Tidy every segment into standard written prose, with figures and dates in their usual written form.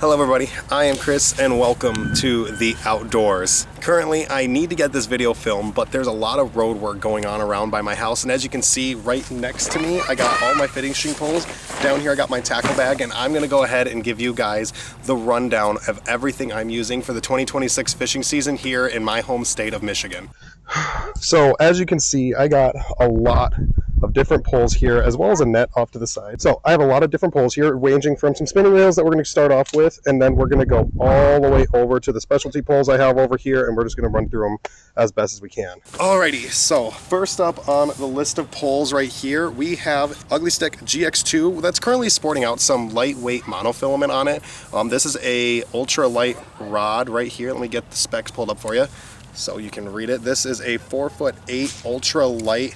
Hello everybody, I am Chris and welcome to the outdoors. Currently I need to get this video filmed, but there's a lot of road work going on around by my house, and as you can see right next to me I got all my fishing poles. Down here I got my tackle bag, and I'm going to go ahead and give you guys the rundown of everything I'm using for the 2026 fishing season here in my home state of Michigan. So as you can see, I got a lot of different poles here, as well as a net off to the side. So I have a lot of different poles here, ranging from some spinning reels that we're going to start off with, and then we're going to go all the way over to the specialty poles I have over here, and we're just going to run through them as best as we can. Alrighty, so first up on the list of poles right here, we have Ugly Stik GX2 that's currently sporting out some lightweight monofilament on it. This is a ultra light rod right here. Let me get the specs pulled up for you so you can read it. This is a 4'8" ultra light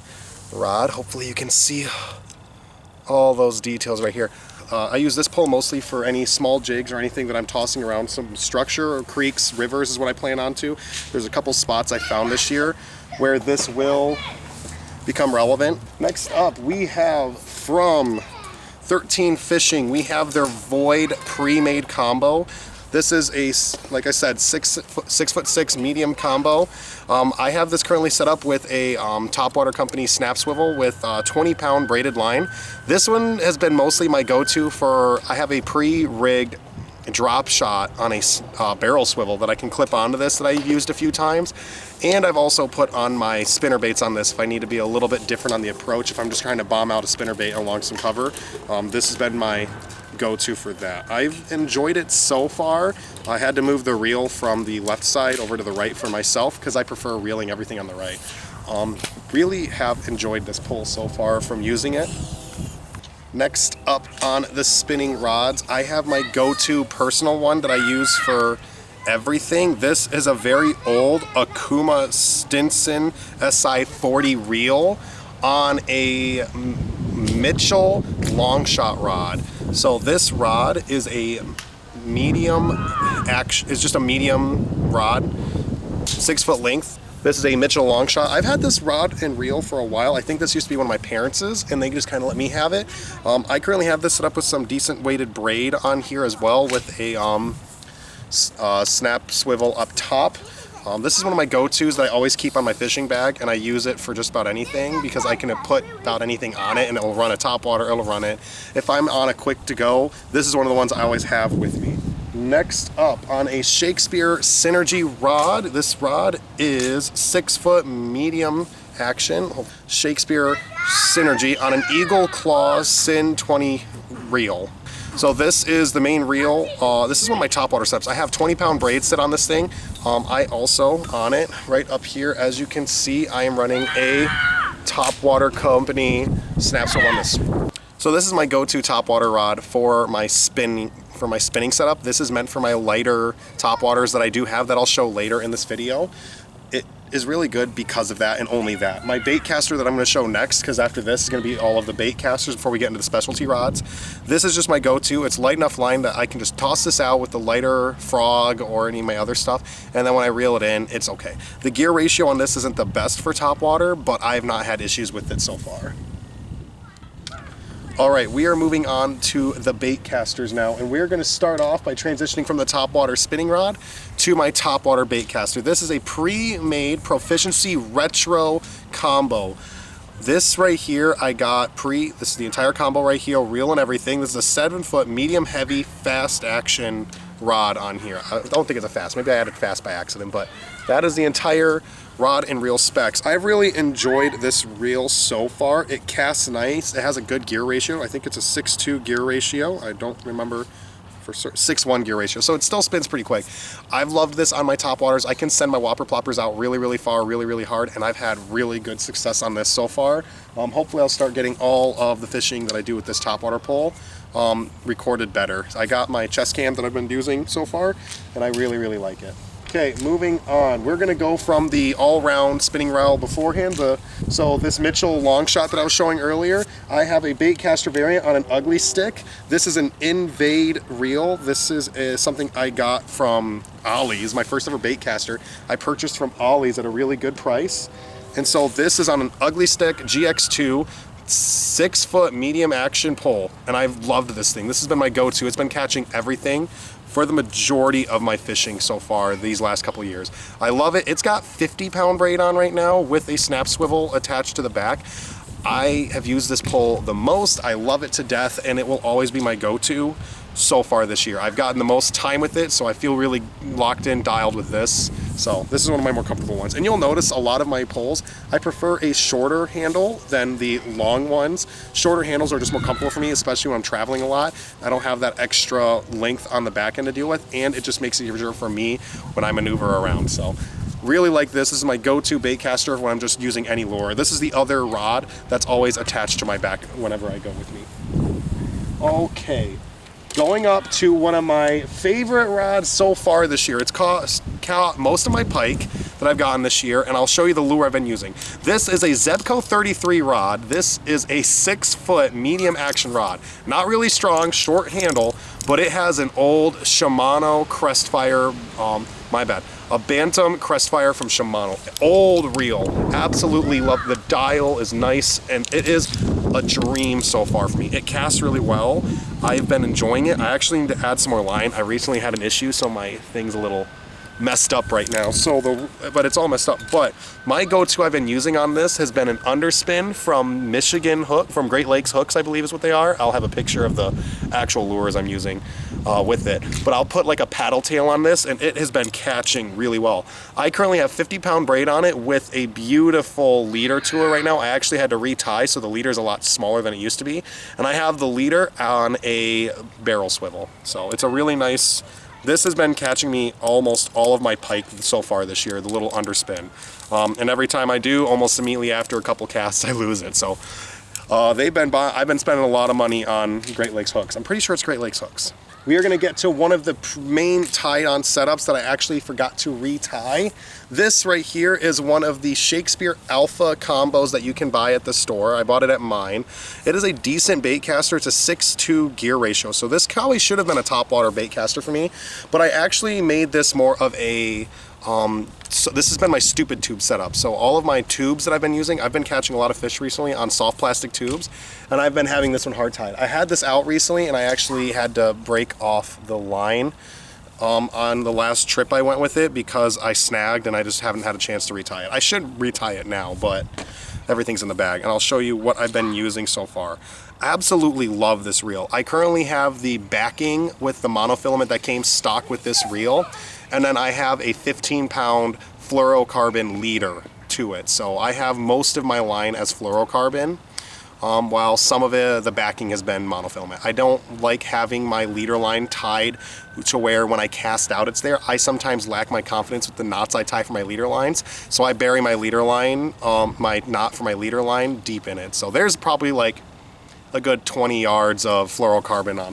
rod. Hopefully you can see all those details right here. I use this pole mostly for any small jigs or anything that I'm tossing around. Some structure or creeks, rivers is what I plan on to. There's a couple spots I found this year where this will become relevant. Next up we have from 13 Fishing, we have their Void pre-made combo. This is a, like I said, 6'6" medium combo. I have this currently set up with a Topwater Company snap swivel with 20-pound braided line. This one has been mostly my go-to for, I have a pre-rigged drop shot on a barrel swivel that I can clip onto this that I've used a few times. And I've also put on my spinner baits on this if I need to be a little bit different on the approach. If I'm just trying to bomb out a spinner bait along some cover, this has been my go-to for that. I've enjoyed it so far. I had to move the reel from the left side over to the right for myself because I prefer reeling everything on the right. Really have enjoyed this pole so far from using it. Next up on the spinning rods, I have my go-to personal one that I use for everything. This is a very old Okuma Stinson SI40 reel on a Mitchell long shot rod. So this rod is a medium action, it's just a medium rod, 6 foot length. This is a Mitchell long shot. I've had this rod and reel for a while. I think this used to be one of my parents's and they just kind of let me have it. I currently have this set up with some decent weighted braid on here as well, with a snap swivel up top. This is one of my go-tos that I always keep on my fishing bag, and I use it for just about anything because I can put about anything on it and it'll run a topwater, it'll run it. If I'm on a quick to go, this is one of the ones I always have with me. Next up on a Shakespeare Synergy rod, this rod is 6 foot medium action, Shakespeare Synergy on an Eagle Claw Sin 20 reel. So this is the main reel. This is one of my topwater setups. I have 20-pound braids set on this thing. I also, on it, right up here, as you can see, I am running a Topwater Company snap swivel on this. So this is my go-to topwater rod for my spinning setup. This is meant for my lighter topwaters that I do have that I'll show later in this video. It is really good because of that and only that. My bait caster that I'm going to show next, because after this is going to be all of the bait casters before we get into the specialty rods. This is just my go-to. It's light enough line that I can just toss this out with the lighter frog or any of my other stuff, and then when I reel it in, it's okay. The gear ratio on this isn't the best for topwater, but I have not had issues with it so far. Alright, we are moving on to the bait casters now, and we're going to start off by transitioning from the Topwater spinning rod to my Topwater bait caster. This is a pre-made Proficiency Retro combo. This right here I got this is the entire combo right here, reel and everything. This is a 7 foot medium heavy fast action rod on here. I don't think it's a fast, maybe I added fast by accident, but that is the entire rod and reel specs. I've really enjoyed this reel so far. It casts nice. It has a good gear ratio. I think it's a 6'2" gear ratio. I don't remember for certain. 6'1" gear ratio. So it still spins pretty quick. I've loved this on my topwaters. I can send my whopper ploppers out really, really far, really, really hard, and I've had really good success on this so far. Hopefully I'll start getting all of the fishing that I do with this topwater pole recorded better. I got my chest cam that I've been using so far, and I really, really like it. Okay, moving on. We're going to go from the all-round spinning reel beforehand. So this Mitchell long shot that I was showing earlier, I have a bait caster variant on an Ugly Stik. This is an Invade reel. This is something I got from Ollie's, my first ever bait caster. I purchased from Ollie's at a really good price. And so this is on an Ugly Stik GX2 6-foot medium action pole, and I've loved this thing. This has been my go-to. It's been catching everything for the majority of my fishing so far these last couple of years. I love it. It's got 50-pound braid on right now with a snap swivel attached to the back. I have used this pole the most. I love it to death, and it will always be my go-to so far this year. I've gotten the most time with it, so I feel really locked in, dialed with this. So this is one of my more comfortable ones. And you'll notice a lot of my poles, I prefer a shorter handle than the long ones. Shorter handles are just more comfortable for me, especially when I'm traveling a lot. I don't have that extra length on the back end to deal with, and it just makes it easier for me when I maneuver around. So really like this. This is my go-to bait caster when I'm just using any lure. This is the other rod that's always attached to my back whenever I go with me. Okay. Going up to one of my favorite rods so far this year. It's caught most of my pike that I've gotten this year, and I'll show you the lure I've been using. This is a Zebco 33 rod. This is a 6-foot medium action rod. Not really strong, short handle, but it has an old Shimano Crestfire, a Bantam Crestfire from Shimano. Old reel. Absolutely love. The dial is nice, and it is a dream so far for me. It casts really well. I've been enjoying it. I actually need to add some more line. I recently had an issue, so my thing's a little messed up right now. But it's all messed up. But my go-to I've been using on this has been an underspin from Michigan Hook, from Great Lakes Hooks, I believe is what they are. I'll have a picture of the actual lures I'm using with it. But I'll put like a paddle tail on this, and it has been catching really well. I currently have 50-pound braid on it with a beautiful leader to it right now. I actually had to retie, so the leader is a lot smaller than it used to be. And I have the leader on a barrel swivel. So it's a really nice. This has been catching me almost all of my pike so far this year, the little underspin. And every time I do, almost immediately after a couple casts, I lose it. So I've been spending a lot of money on Great Lakes Hooks. I'm pretty sure it's Great Lakes Hooks. We are gonna get to one of the main tied-on setups that I actually forgot to retie. This right here is one of the Shakespeare Alpha combos that you can buy at the store. I bought it at mine. It is a decent bait caster. It's a 6:2 gear ratio. So this probably should have been a topwater bait caster for me, but I actually made this more of a, so this has been my stupid tube setup. So all of my tubes that I've been using, I've been catching a lot of fish recently on soft plastic tubes, and I've been having this one hard tied. I had this out recently, and I actually had to break off the line on the last trip I went with it because I snagged and I just haven't had a chance to retie it. I should retie it now, but everything's in the bag, and I'll show you what I've been using so far. Absolutely love this reel. I currently have the backing with the monofilament that came stock with this reel, and then I have a 15-pound fluorocarbon leader to it. So I have most of my line as fluorocarbon, while some of it, the backing has been monofilament. I don't like having my leader line tied to where when I cast out it's there. I sometimes lack my confidence with the knots I tie for my leader lines, so I bury my leader line, my knot for my leader line deep in it. So there's probably like a good 20 yards of fluorocarbon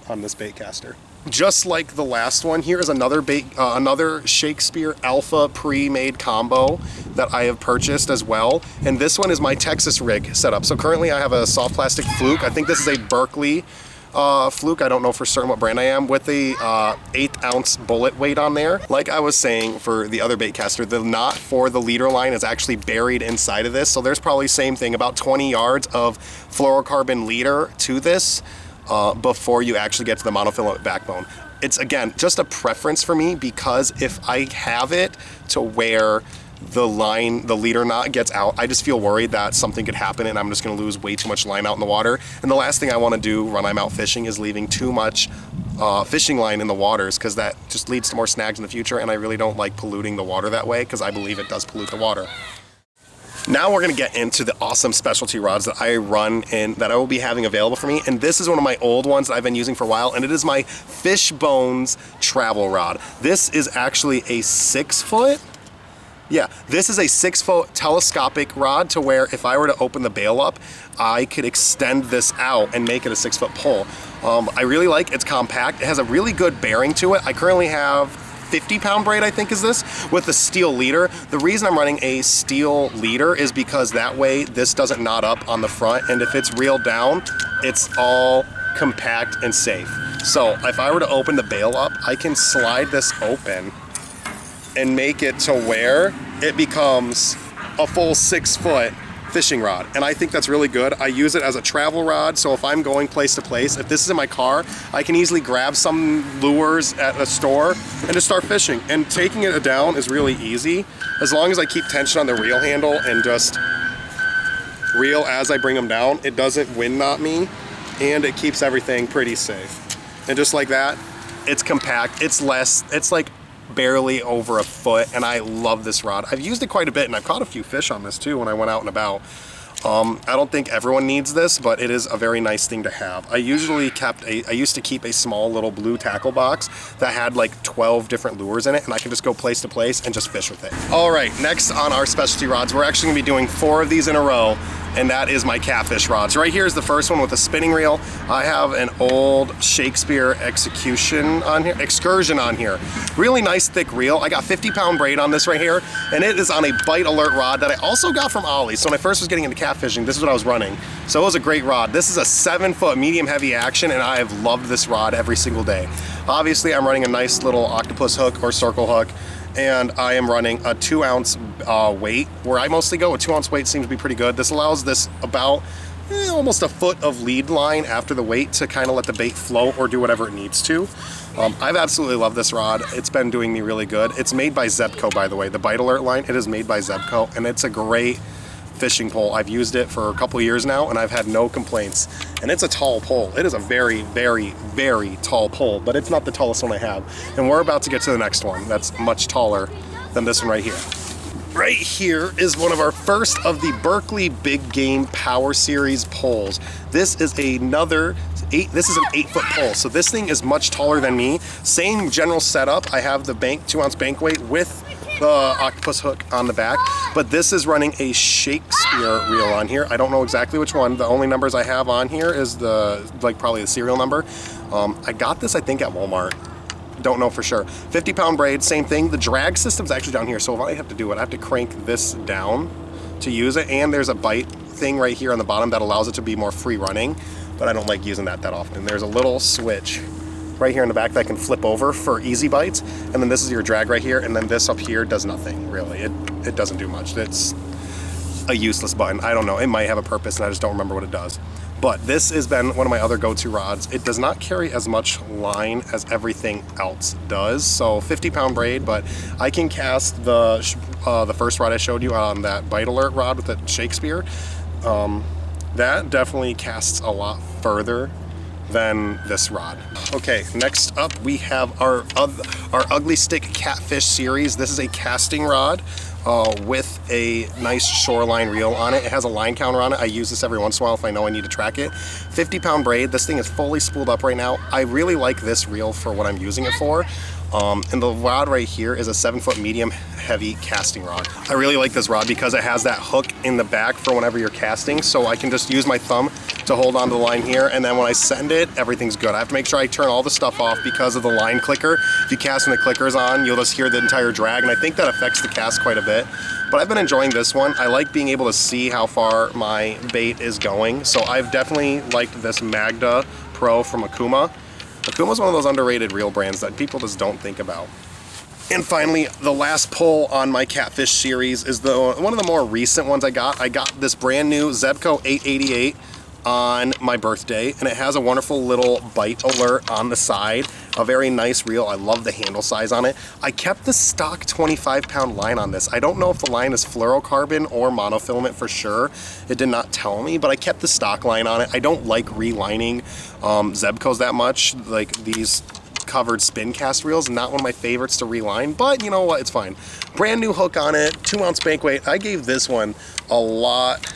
on this bait caster. Just like the last one, here is another another Shakespeare Alpha pre-made combo that I have purchased as well. And this one is my Texas rig setup. So currently I have a soft plastic fluke. I think this is a Berkley fluke. I don't know for certain what brand I am, with the 1/8 ounce bullet weight on there. Like I was saying for the other bait caster, the knot for the leader line is actually buried inside of this. So there's probably same thing, about 20 yards of fluorocarbon leader to this before you actually get to the monofilament backbone. It's, again, just a preference for me, because if I have it to where the leader knot gets out, I just feel worried that something could happen and I'm just gonna lose way too much line out in the water. And the last thing I wanna do when I'm out fishing is leaving too much fishing line in the waters, because that just leads to more snags in the future, and I really don't like polluting the water that way, because I believe it does pollute the water. Now we're gonna get into the awesome specialty rods that I run and that I will be having available for me. And this is one of my old ones that I've been using for a while, and it is my Fishbones travel rod. This is actually a 6-foot. Yeah, this is a 6-foot telescopic rod, to where if I were to open the bail up, I could extend this out and make it a 6-foot pole. I really like it's compact. It has a really good bearing to it. I currently have 50-pound braid, I think is this, with a steel leader. The reason I'm running a steel leader is because that way this doesn't knot up on the front, and if it's reeled down, it's all compact and safe. So if I were to open the bail up, I can slide this open and make it to where it becomes a full 6-foot fishing rod, and I think that's really good. I use it as a travel rod, so if I'm going place to place, if this is in my car, I can easily grab some lures at a store and just start fishing. And taking it down is really easy, as long as I keep tension on the reel handle and just reel as I bring them down. It doesn't wind knot me, and it keeps everything pretty safe. And just like that, it's compact, it's like barely over a foot, and I love this rod. I've used it quite a bit, and I've caught a few fish on this too when I went out and about. I don't think everyone needs this, but it is a very nice thing to have. I used to keep a small little blue tackle box that had like 12 different lures in it, and I can just go place to place and just fish with it. All right, next on our specialty rods, we're actually gonna be doing 4 of these in a row, and that is my catfish rods. Right here is the first one with a spinning reel. I have an old Shakespeare excursion on here. Really nice thick reel. I got 50-pound braid on this right here, and it is on a Bite Alert rod that I also got from Ollie. So when I first was getting into catfishing, this is what I was running. So it was a great rod. This is a 7-foot medium heavy action, and I have loved this rod every single day. Obviously, I'm running a nice little octopus hook or circle hook, and I am running a 2-ounce weight. Where I mostly go, a 2-ounce weight seems to be pretty good. This allows this about almost a foot of lead line after the weight to kind of let the bait float or do whatever it needs to. I've absolutely loved this rod. It's been doing me really good. It's made by Zebco, by the way. The Bite Alert line, it is made by Zebco, and it's a great fishing pole. I've used it for a couple years now, and I've had no complaints. And it's a tall pole. It is a very, very, very tall pole, but it's not the tallest one I have. And we're about to get to the next one that's much taller than this one right here. Right here is one of our first of the Berkley Big Game Power Series poles. This is another this is an 8-foot pole, so this thing is much taller than me. Same general setup. I have the 2-ounce bank weight with the octopus hook on the back, but this is running a Shakespeare reel on here. I don't know exactly which one. The only numbers I have on here is probably the serial number. I got this, I think, at Walmart. Don't know for sure. 50-pound braid, same thing. The drag system's actually down here, so if I have to do it, I have to crank this down to use it, and there's a bite thing right here on the bottom that allows it to be more free running, but I don't like using that often. There's a little switch right here in the back that can flip over for easy bites, and then this is your drag right here, and then this up here does nothing, really. It doesn't do much. It's a useless button. I don't know. It might have a purpose, and I just don't remember what it does. But this has been one of my other go-to rods. It does not carry as much line as everything else does. So 50-pound braid, but I can cast the first rod I showed you on that Bite Alert rod with the Shakespeare. That definitely casts a lot further than this rod. Okay, next up we have our Ugly Stick Catfish series. This is a casting rod with a nice shoreline reel on it. It has a line counter on it. I use this every once in a while if I know I need to track it. 50-pound braid. This thing is fully spooled up right now. I really like this reel for what I'm using it for. And the rod right here is a 7-foot medium heavy casting rod. I really like this rod because it has that hook in the back for whenever you're casting, so I can just use my thumb to hold onto the line here, and then when I send it, everything's good. I have to make sure I turn all the stuff off because of the line clicker. If you cast when the clicker's on, you'll just hear the entire drag, and I think that affects the cast quite a bit. But I've been enjoying this one. I like being able to see how far my bait is going, so I've definitely liked this Magda Pro from Okuma. Okuma's one of those underrated reel brands that people just don't think about. And finally, the last pull on my catfish series is one of the more recent ones I got. I got this brand new Zebco 888 on my birthday, and it has a wonderful little Bite Alert on the side. A very nice reel. I love the handle size on it. I kept the stock 25-pound line on this. I don't know if the line is fluorocarbon or monofilament for sure. It did not tell me, but I kept the stock line on it. I don't like relining Zebcos that much. Like these covered spin cast reels, not one of my favorites to reline, but you know what, it's fine. Brand new hook on it, 2-ounce bank weight. I gave this one a lot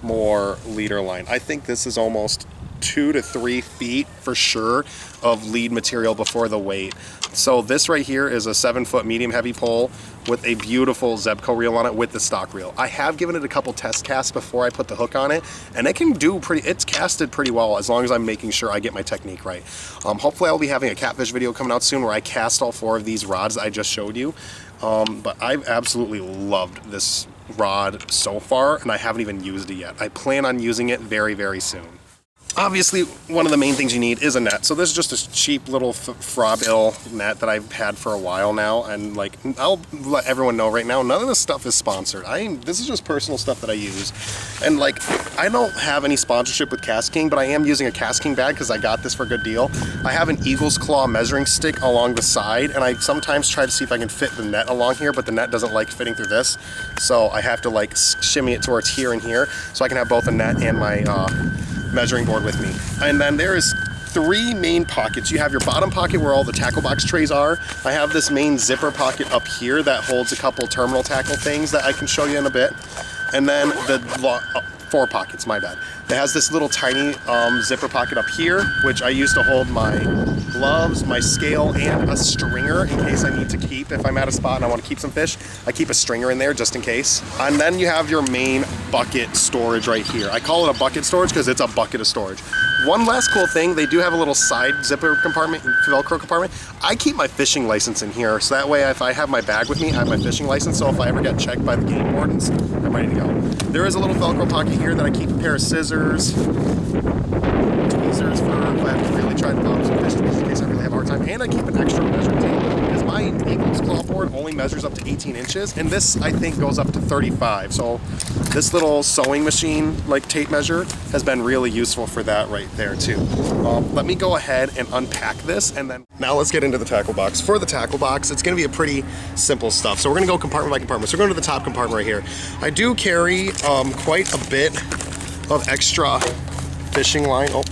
more leader line. I think this is almost 2 to 3 feet for sure of lead material before the weight. So this right here is a 7-foot medium heavy pole with a beautiful Zebco reel on it with the stock reel. I have given it a couple test casts before I put the hook on it, and it can do it's casted pretty well as long as I'm making sure I get my technique right. Hopefully I'll be having a catfish video coming out soon where I cast all 4 of these rods I just showed you. But I've absolutely loved this rod so far, and I haven't even used it yet. I plan on using it very, very soon. Obviously, one of the main things you need is a net. So this is just a cheap little Frabill net that I've had for a while now, and like I'll let everyone know right now, none of this stuff is sponsored. This is just personal stuff that I use, and like I don't have any sponsorship with KastKing, but I am using a KastKing bag because I got this for a good deal. I have an Eagle's Claw measuring stick along the side, and I sometimes try to see if I can fit the net along here, but the net doesn't like fitting through this, so I have to like shimmy it towards here and here, so I can have both a net and my measuring board with me. And then there is 3 main pockets. You have your bottom pocket where all the tackle box trays are. I have this main zipper pocket up here that holds a couple terminal tackle things that I can show you in a bit. And then the 4 pockets, my bad. It has this little tiny zipper pocket up here, which I use to hold my gloves, my scale, and a stringer in case I need to keep. If I'm at a spot and I want to keep some fish, I keep a stringer in there just in case. And then you have your main bucket storage right here. I call it a bucket storage because it's a bucket of storage. One last cool thing, they do have a little side zipper compartment, Velcro compartment. I keep my fishing license in here, so that way if I have my bag with me, I have my fishing license, so if I ever get checked by the game wardens, I'm ready to go. There is a little Velcro pocket here that I keep a pair of scissors, tweezers for if I have to really try to pop some fish in case I really have a hard time, and I keep an extra measuring tape because my Eagle's Claw board only measures up to 18 inches, and this I think goes up to 35, so this little sewing machine like tape measure has been really useful for that right there too. Let me go ahead and unpack this, and then now let's get into the tackle box. For the tackle box, it's going to be a pretty simple stuff. So we're going to go compartment by compartment. So we're going to the top compartment right here. I do carry quite a bit of extra fishing line. Oh.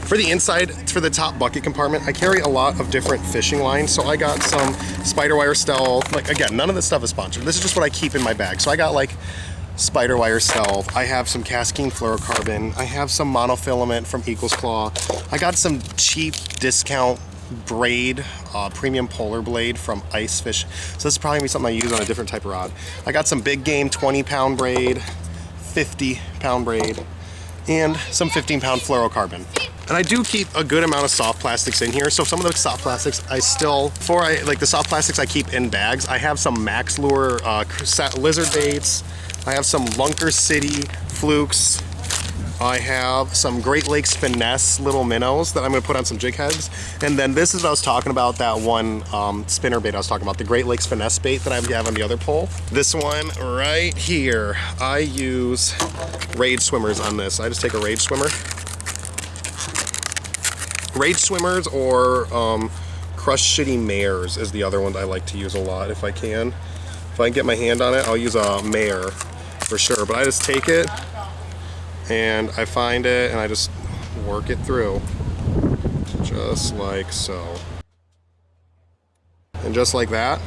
For the inside, for the top bucket compartment, I carry a lot of different fishing lines. So I got some spider wire Stealth. Like again, none of this stuff is sponsored. This is just what I keep in my bag. So I got like spider wire Stealth. I have some KastKing fluorocarbon. I have some monofilament from Eagle's Claw. I got some cheap discount braid, premium polar blade from Ice Fish. So this is probably gonna be something I use on a different type of rod. I got some big game 20-pound braid, 50-pound braid, and some 15-pound fluorocarbon. And I do keep a good amount of soft plastics in here. So some of the soft plastics like the soft plastics I keep in bags. I have some Max Lure lizard baits. I have some Lunker City flukes. I have some Great Lakes Finesse little minnows that I'm gonna put on some jig heads. And then this is what I was talking about, that one spinner bait I was talking about, the Great Lakes Finesse bait that I have on the other pole. This one right here, I use Rage Swimmers on this. I just take a Rage Swimmer. Rage Swimmers or Crush Shitty Mares is the other one I like to use a lot if I can. If I can get my hand on it, I'll use a mare for sure. But I just take it and I find it and I just work it through. Just like so. And just like that,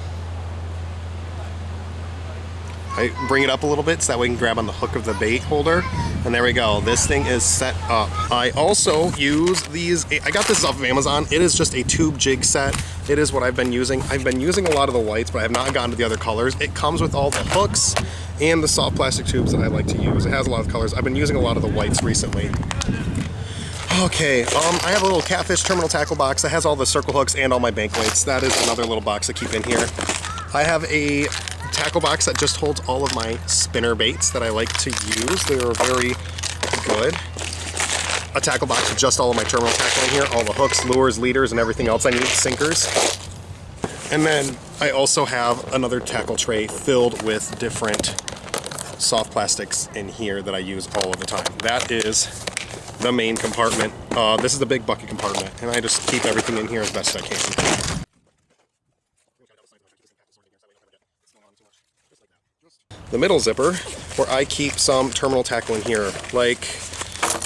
I bring it up a little bit so that way we can grab on the hook of the bait holder. And there we go, this thing is set up. I also use these, I got this off of Amazon. It is just a tube jig set. It is what I've been using. I've been using a lot of the whites, but I have not gotten to the other colors. It comes with all the hooks and the soft plastic tubes that I like to use. It has a lot of colors. I've been using a lot of the whites recently. Okay, I have a little Catfish terminal tackle box that has all the circle hooks and all my bank weights. That is another little box I keep in here. I have a tackle box that just holds all of my spinner baits that I like to use. They are very good. A tackle box with just all of my terminal tackle in here, all the hooks, lures, leaders, and everything else I need, sinkers. And then I also have another tackle tray filled with different soft plastics in here that I use all of the time. That is the main compartment. This is the big bucket compartment, and I just keep everything in here as best I can. The middle zipper, where I keep some terminal tackle in here, like,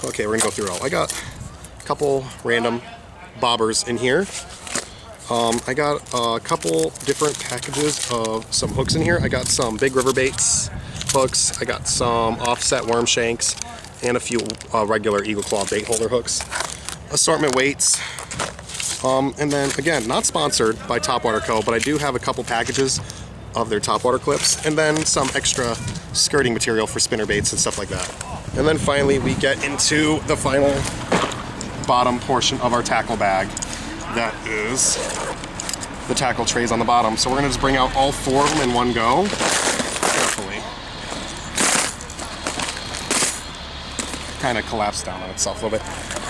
okay, we're gonna go through it all. I got a couple random bobbers in here. I got a couple different packages of some hooks in here. I got some Big River Baits hooks. I got some offset worm shanks and a few regular Eagle Claw bait holder hooks. Assortment weights. And then again, not sponsored by Topwater Co., but I do have a couple packages of their topwater clips, and then some extra skirting material for spinner baits and stuff like that. And then finally we get into the final bottom portion of our tackle bag. That is the tackle trays on the bottom. So we're gonna just bring out all 4 of them in one go, carefully. kind of collapsed down on itself a little bit.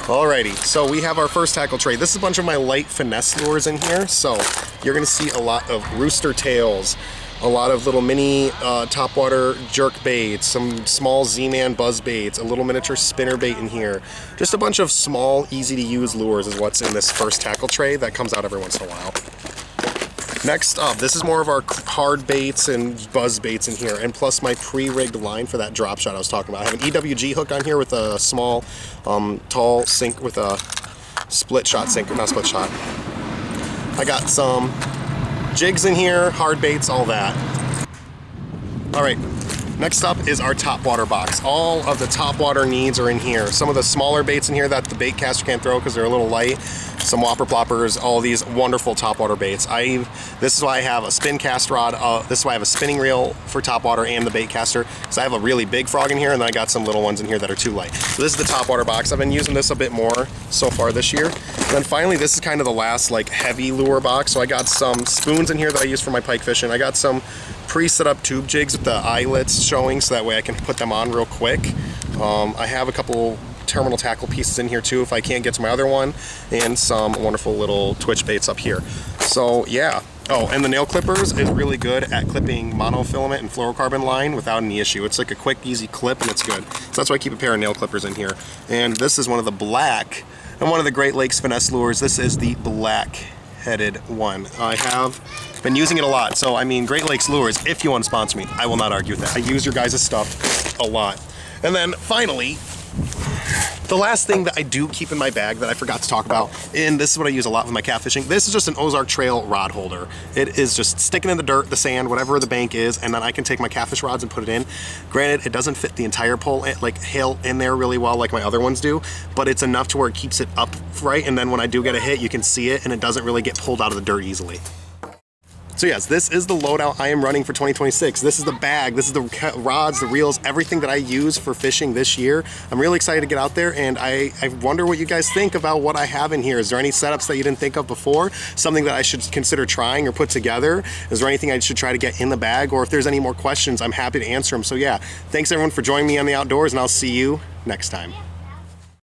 Alrighty, so we have our first tackle tray. This is a bunch of my light finesse lures in here. So you're gonna see a lot of rooster tails, a lot of little mini topwater jerk baits, some small Z-Man buzz baits, a little miniature spinner bait in here. Just a bunch of small, easy to use lures is what's in this first tackle tray that comes out every once in a while. Next up, this is more of our hard baits and buzz baits in here, and plus my pre-rigged line for that drop shot I was talking about. I have an EWG hook on here with a small, tall sink with a split shot sink, not split shot. I got some jigs in here, hard baits, all that. All right, next up is our topwater box. All of the topwater needs are in here. Some of the smaller baits in here that the bait caster can't throw because they're a little light. Some whopper ploppers, all these wonderful topwater baits. This is why I have a spin cast rod. This is why I have a spinning reel for topwater and the bait caster, because I have a really big frog in here, and then I got some little ones in here that are too light. So this is the topwater box. I've been using this a bit more so far this year. And then finally, this is kind of the last like heavy lure box. So I got some spoons in here that I use for my pike fishing. I got some pre-set up tube jigs with the eyelets showing, so that way I can put them on real quick. I have a couple terminal tackle pieces in here too if I can't get to my other one, and some wonderful little twitch baits up here. So yeah. Oh, and the nail clippers is really good at clipping monofilament and fluorocarbon line without any issue. It's like a quick, easy clip, and it's good. So that's why I keep a pair of nail clippers in here. And this is one of the black, and one of the Great Lakes finesse lures. This is the black-headed one. I have been using it a lot. So I mean, Great Lakes Lures, if you want to sponsor me, I will not argue with that. I use your guys' stuff a lot. And then finally, the last thing that I do keep in my bag that I forgot to talk about, and this is what I use a lot with my catfishing, this is just an Ozark Trail rod holder. It is just sticking in the dirt, the sand, whatever the bank is, and then I can take my catfish rods and put it in. Granted, it doesn't fit the entire pole, like hail in there really well like my other ones do, but it's enough to where it keeps it upright, and then when I do get a hit, you can see it, and it doesn't really get pulled out of the dirt easily. So yes, this is the loadout I am running for 2026. This is the bag, this is the rods, the reels, everything that I use for fishing this year. I'm really excited to get out there, and I wonder what you guys think about what I have in here. Is there any setups that you didn't think of before? Something that I should consider trying or put together? Is there anything I should try to get in the bag? Or if there's any more questions, I'm happy to answer them. So yeah, thanks everyone for joining me on the outdoors, and I'll see you next time.